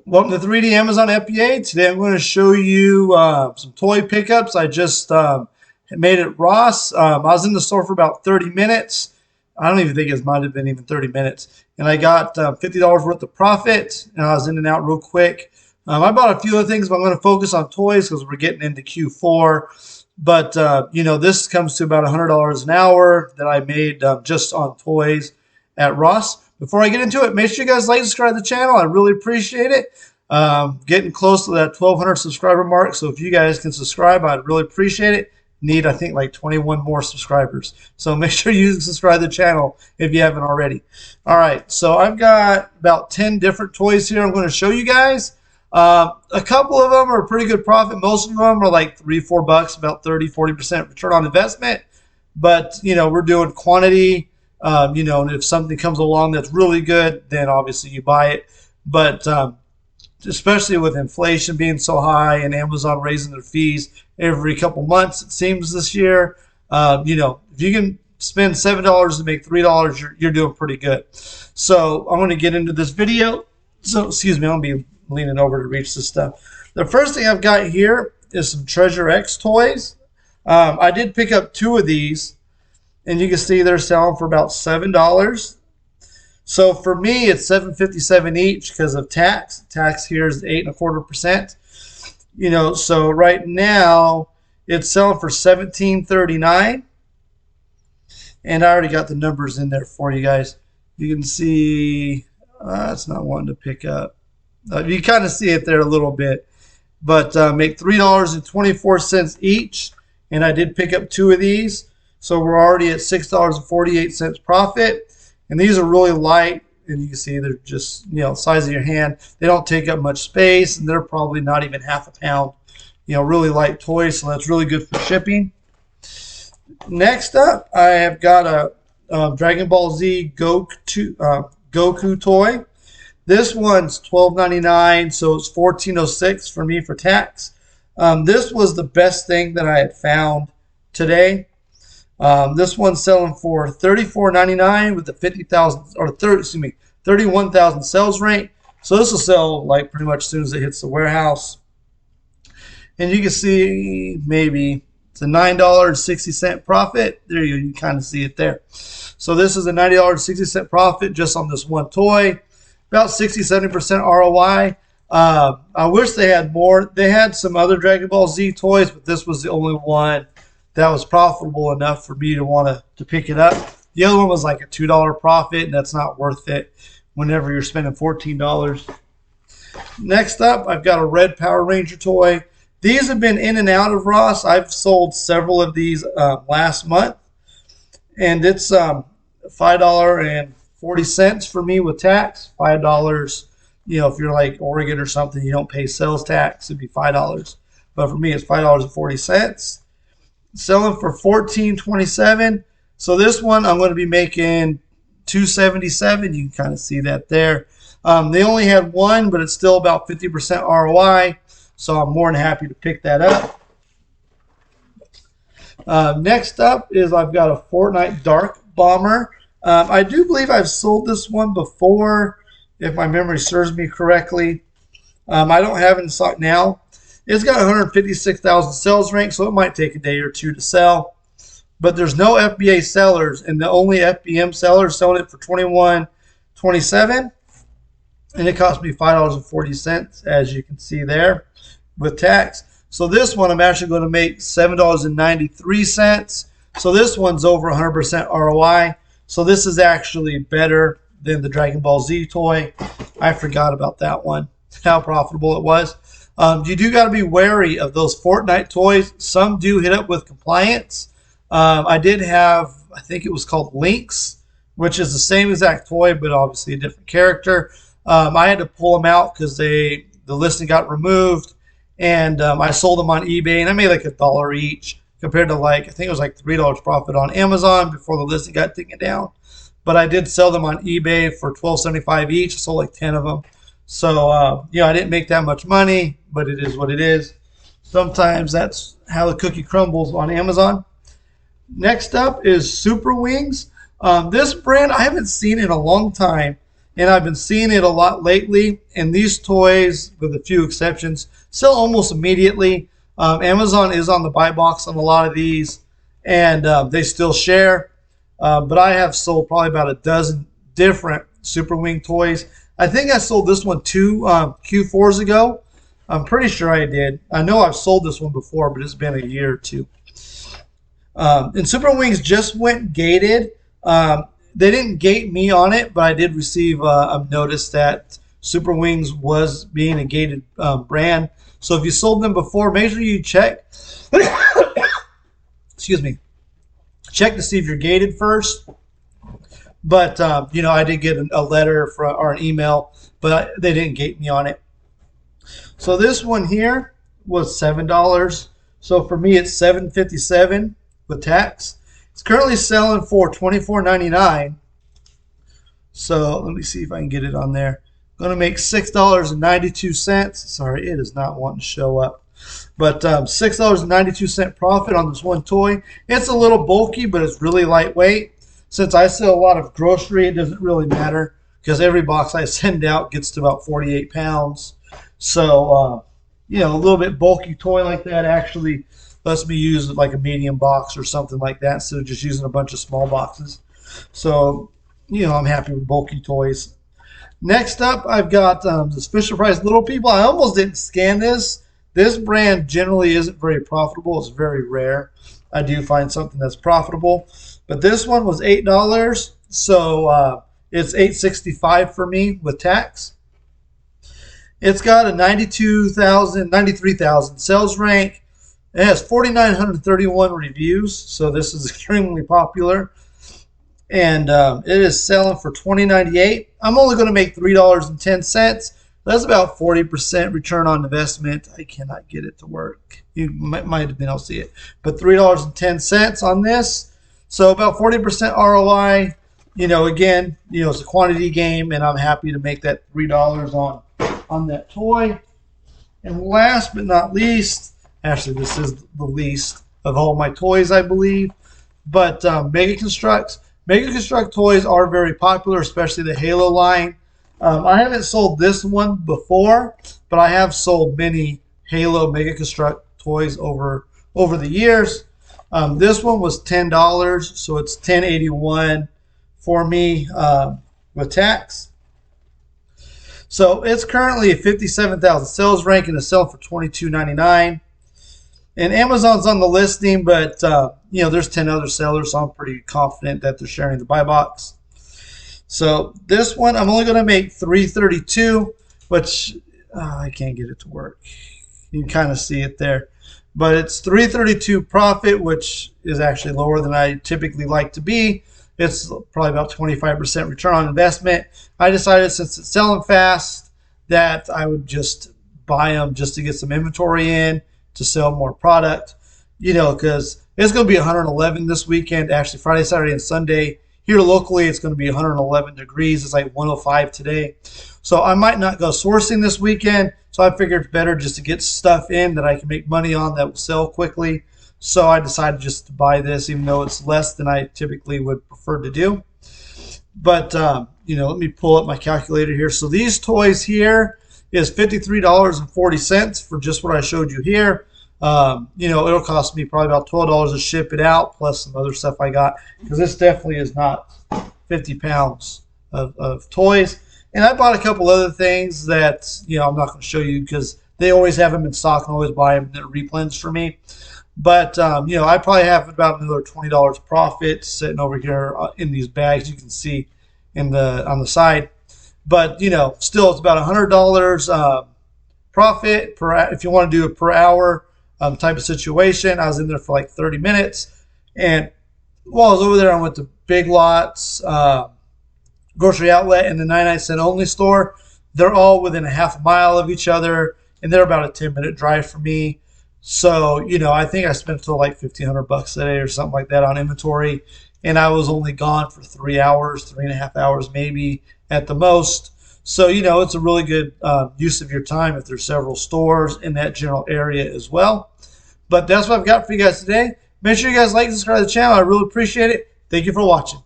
Welcome to 3D Amazon FBA. Today I'm going to show you some toy pickups. I just made at Ross. I was in the store for about 30 minutes. I don't even think it might have been even 30 minutes. And I got $50 worth of profit, and I was in and out real quick. I bought a few other things, but I'm going to focus on toys because we're getting into Q4. But, this comes to about $100 an hour that I made just on toys at Ross. Before I get into it, make sure you guys like and subscribe to the channel. I really appreciate it. Getting close to that 1,200 subscriber mark. So if you guys can subscribe, I'd really appreciate it. Need, I think, like 21 more subscribers. So make sure you subscribe to the channel if you haven't already. All right, so I've got about 10 different toys here I'm going to show you guys. A couple of them are pretty good profit. Most of them are like $3-4, about 30-40% return on investment. But, we're doing quantity. And if something comes along that's really good, then obviously you buy it. But especially with inflation being so high and Amazon raising their fees every couple months, it seems this year, if you can spend $7 to make $3, you're doing pretty good. So I'm going to get into this video. So, excuse me, I'm going to be leaning over to reach this stuff. The first thing I've got here is some Treasure X toys. I did pick up 2 of these. And you can see they're selling for about $7. So for me, it's $7.57 each because of tax. Tax here is 8.25%. So right now it's selling for $17.39. And I already got the numbers in there for you guys. You can see it's not one to pick up. You kind of see it there a little bit. But make $3.24 each. And I did pick up 2 of these. So we're already at $6.48 profit. And these are really light. And you can see they're just, size of your hand. They don't take up much space. And they're probably not even half a pound. Really light toys. So that's really good for shipping. Next up, I have got a Dragon Ball Z Goku toy. This one's $12.99. So it's $14.06 for me for tax. This was the best thing that I had found today. This one's selling for $34.99 with the 31,000 sales rate. So this will sell like pretty much as soon as it hits the warehouse. And you can see maybe it's a $9.60 profit. There you go. You kind of see it there. So this is a $90.60 profit just on this one toy. About 60-70% ROI. I wish they had more. They had some other Dragon Ball Z toys, but this was the only one that was profitable enough for me to want to pick it up. The other one was like a $2 profit, and that's not worth it whenever you're spending $14. Next up, I've got a red Power Ranger toy. These have been in and out of Ross. I've sold several of these last month, and it's $5.40 for me with tax. $5, if you're like Oregon or something, you don't pay sales tax. It'd be $5. But for me, it's $5.40. Selling for $14.27. So this one I'm going to be making $2.77. You can kind of see that there. They only had one, but it's still about 50% ROI. So I'm more than happy to pick that up. Next up is I've got a Fortnite Dark Bomber. I do believe I've sold this one before, if my memory serves me correctly. I don't have it in stock now. It's got 156,000 sales rank, so it might take a day or two to sell. But there's no FBA sellers, and the only FBM seller is selling it for $21.27. And it cost me $5.40, as you can see there, with tax. So this one I'm actually going to make $7.93. So this one's over 100% ROI. So this is actually better than the Dragon Ball Z toy. I forgot about that one, how profitable it was. You do got to be wary of those Fortnite toys. Some do hit up with compliance. I did have, I think it was called Lynx, which is the same exact toy, but obviously a different character. I had to pull them out because the listing got removed, and I sold them on eBay, and I made like $1 each compared to I think it was like $3 profit on Amazon before the listing got taken down. But I did sell them on eBay for $12.75 each. I sold like 10 of them. So, I didn't make that much money, but it is what it is. Sometimes that's how the cookie crumbles on Amazon. Next up is Super Wings. This brand I haven't seen in a long time. and I've been seeing it a lot lately. And these toys, with a few exceptions, sell almost immediately. Amazon is on the buy box on a lot of these, and they still share. But I have sold probably about a dozen different Super Wing toys. I think I sold this one two Q4s ago. I'm pretty sure I did. I know I've sold this one before, but it's been a year or two. And Super Wings just went gated. They didn't gate me on it, but I did receive a notice that Super Wings was being a gated brand. So if you sold them before, make sure you check. Excuse me. Check to see if you're gated first. But I did get a letter or an email, but they didn't gate me on it. So this one here was $7. So for me, it's $7.57 with tax. It's currently selling for $24.99. So let me see if I can get it on there. I'm going to make $6.92. Sorry, it is not wanting to show up. But $6.92 profit on this one toy. It's a little bulky, but it's really lightweight. Since I sell a lot of grocery, it doesn't really matter because every box I send out gets to about 48 pounds. So, a little bit bulky toy like that actually lets me use like a medium box or something like that instead of just using a bunch of small boxes. So, I'm happy with bulky toys. Next up, I've got this Fisher-Price Little People. I almost didn't scan this. This brand generally isn't very profitable. It's very rare. I do find something that's profitable. But this one was $8, so it's $8.65 for me with tax. It's got a 93,000 sales rank. It has 4,931 reviews, so this is extremely popular. And it is selling for $20.98. I'm only going to make $3.10. That's about 40% return on investment. I cannot get it to work. You might have been able to see it. But $3.10 on this. So about 40% ROI. Again, it's a quantity game, and I'm happy to make that $3 on that toy. And last but not least, actually this is the least of all my toys, I believe, but Mega Constructs. Mega Construct toys are very popular, especially the Halo line. I haven't sold this one before, but I have sold many Halo Mega Construct toys over the years. This one was $10, so it's $10.81 for me with tax. So it's currently a 57,000 sales rank and is selling for $22.99. And Amazon's on the listing, but there's 10 other sellers, so I'm pretty confident that they're sharing the buy box. So this one, I'm only going to make $3.32, which I can't get it to work. You can kind of see it there. But it's $3.32 profit, which is actually lower than I typically like to be. It's probably about 25% return on investment. I decided since it's selling fast that I would just buy them just to get some inventory in to sell more product, because it's going to be 111 this weekend, actually Friday, Saturday, and Sunday. Here locally, it's going to be 111 degrees. It's like 105 today. So I might not go sourcing this weekend. So I figured it's better just to get stuff in that I can make money on that will sell quickly. So I decided just to buy this, even though it's less than I typically would prefer to do. But, let me pull up my calculator here. So these toys here is $53.40 for just what I showed you here. It'll cost me probably about $12 to ship it out, plus some other stuff I got, because this definitely is not 50 pounds of toys. And I bought a couple other things that, I'm not going to show you because they always have them in stock and always buy them and they're replens for me. But, I probably have about another $20 profit sitting over here in these bags you can see on the side. But, still it's about $100 profit if you want to do it per hour type of situation. I was in there for like 30 minutes. And while I was over there, I went to Big Lots, Grocery Outlet, and the 99-cent only store. They're all within a half mile of each other, and they're about a 10-minute drive from me. So, I think I spent till like $1,500 a day or something like that on inventory, and I was only gone for 3 hours, 3.5 hours maybe at the most. So, it's a really good use of your time if there's several stores in that general area as well. But that's what I've got for you guys today. Make sure you guys like and subscribe to the channel. I really appreciate it. Thank you for watching.